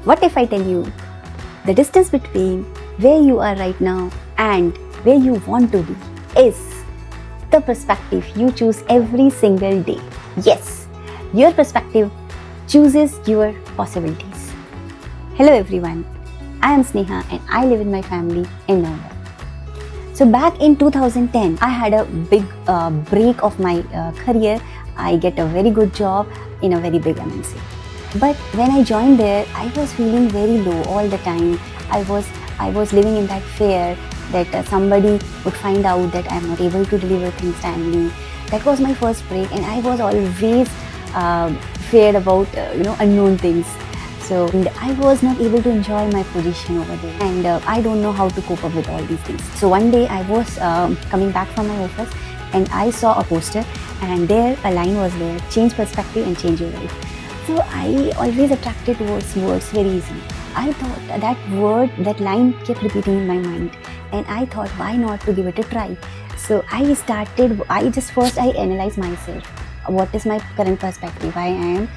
What if I tell you the distance between where you are right now and where you want to be is the perspective you choose every single day? Yes, your perspective chooses your possibilities. Hello everyone, I am Sneha and I live with my family in Noida. So back in 2010, I had a big break of my career. I get a very good job in a very big MNC. But when I joined there, I was feeling very low all the time. I was living in that fear that somebody would find out that I am not able to deliver things timely. That was my first break, and I was always feared about unknown things. So I was not able to enjoy my position over there, and I don't know how to cope up with all these things. So one day I was coming back from my office, and I saw a poster, and there a line was there: change perspective and change your life. So I always attracted towards words very easily. I thought that line kept repeating in my mind, and I thought, why not to give it a try? So I analyzed myself. What is my current perspective? I am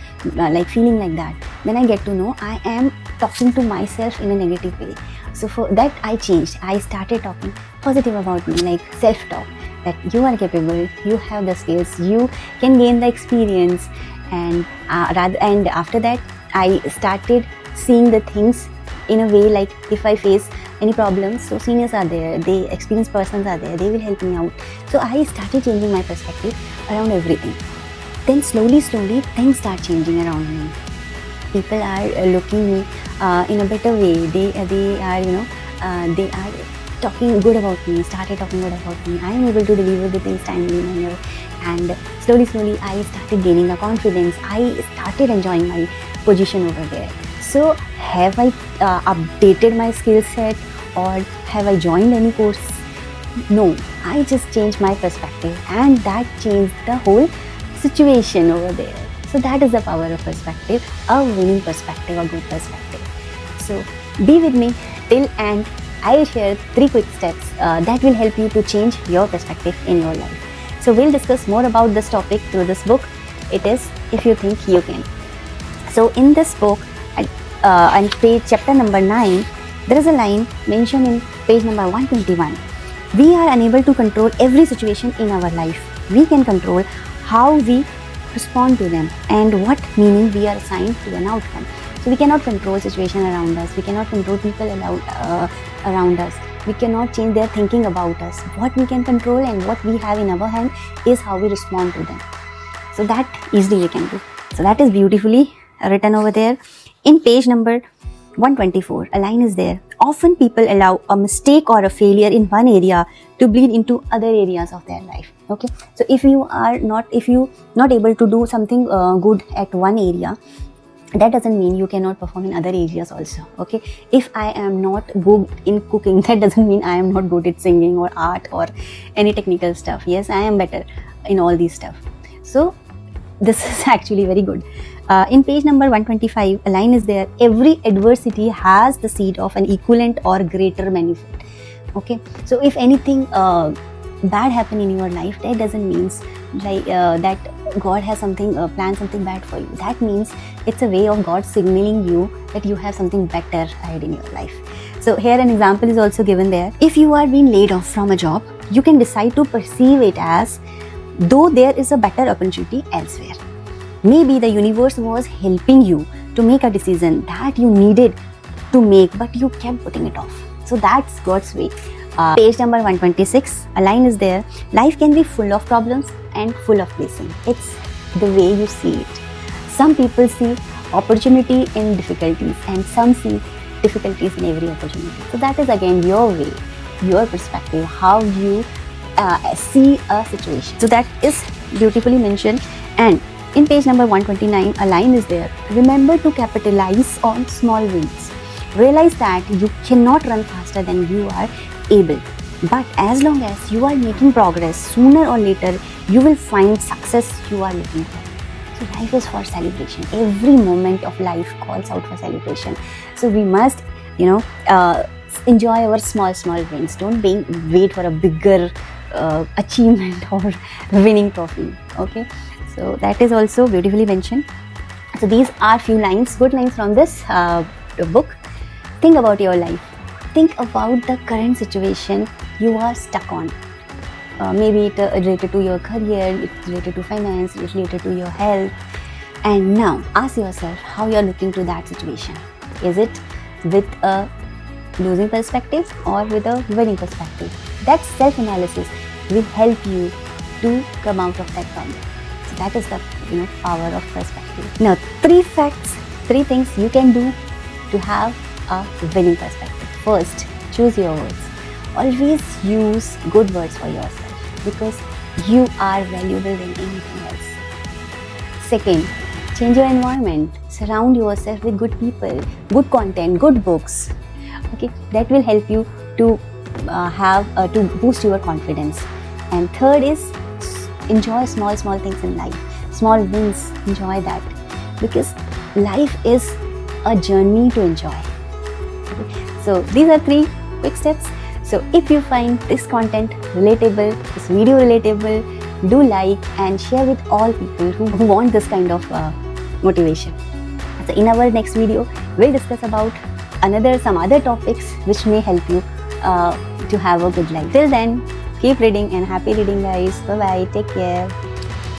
feeling like that. Then I get to know I am talking to myself in a negative way. So for that I changed. I started talking positive about me, like self-talk, that you are capable, you have the skills, you can gain the experience. And after that I started seeing the things in a way like, if I face any problems, so seniors are there, they experienced persons are there, they will help me out. So I started changing my perspective around everything. Then slowly things start changing around me. People are looking me in a better way. They are talking good about me, started talking good about me. I am able to deliver the things timely manner, and slowly I started gaining the confidence. I started enjoying my position over there. So have I updated my skill set, or have I joined any course? No, I just changed my perspective, and that changed the whole situation over there. So that is the power of perspective, a winning perspective, a good perspective. So be with me till end. I will share 3 quick steps that will help you to change your perspective in your life. So we'll discuss more about this topic through this book. It is If You Think You Can. So in this book, on chapter number 9, there is a line mentioned in page number 121. We are unable to control every situation in our life. We can control how we respond to them and what meaning we are assigned to an outcome. So we cannot control situation around us. We cannot control people around us. We cannot change their thinking about us. What we can control and what we have in our hand is how we respond to them. So that easily we can do. So that is beautifully written over there. In page number 124, a line is there. Often people allow a mistake or a failure in one area to bleed into other areas of their life. Okay, so if you not able to do something good at one area, that doesn't mean you cannot perform in other areas also. Okay, if I am not good in cooking, that doesn't mean I am not good at singing or art or any technical stuff. Yes, I am better in all these stuff. So this is actually very good. In page number 125, a line is there: every adversity has the seed of an equivalent or greater benefit. Okay, so if anything bad happen in your life, that doesn't mean that God has planned something bad for you. That means it's a way of God signaling you that you have something better ahead in your life. So here an example is also given there. If you are being laid off from a job, you can decide to perceive it as though there is a better opportunity elsewhere. Maybe the universe was helping you to make a decision that you needed to make, but you kept putting it off. So that's God's way. Page number 126, a line is there: life can be full of problems and full of blessing. It's the way you see it. Some people see opportunity in difficulties, and some see difficulties in every opportunity. So that is again your way, your perspective, how you see a situation. So that is beautifully mentioned. And in page number 129, a line is there: remember to capitalize on small wins. Realize that you cannot run faster than you are able, but as long as you are making progress, sooner or later you will find success you are looking for. So life is for celebration. Every moment of life calls out for celebration. So we must enjoy our small wins. Don't wait for a bigger achievement or winning trophy. Okay, so that is also beautifully mentioned. So these are few lines, good lines from this book. Think about your life. Think about the current situation you are stuck on. Maybe it related to your career, it's related to finance, it's related to your health. And now ask yourself how you're looking to that situation. Is it with a losing perspective or with a winning perspective? That self-analysis will help you to come out of that problem. So that is the power of perspective. Now, 3 facts, 3 things you can do to have a winning perspective. First, choose your words. Always use good words for yourself because you are valuable than anything else. Second, change your environment. Surround yourself with good people, good content, good books. Okay, that will help you to to boost your confidence. And third is enjoy small things in life. Small wins, enjoy that because life is a journey to enjoy. Okay? So these are 3 quick steps. So if you find this content relatable, this video relatable, do like and share with all people who want this kind of motivation. So in our next video, we'll discuss about some other topics which may help you to have a good life. Till then, keep reading and happy reading, guys. Bye bye. Take care.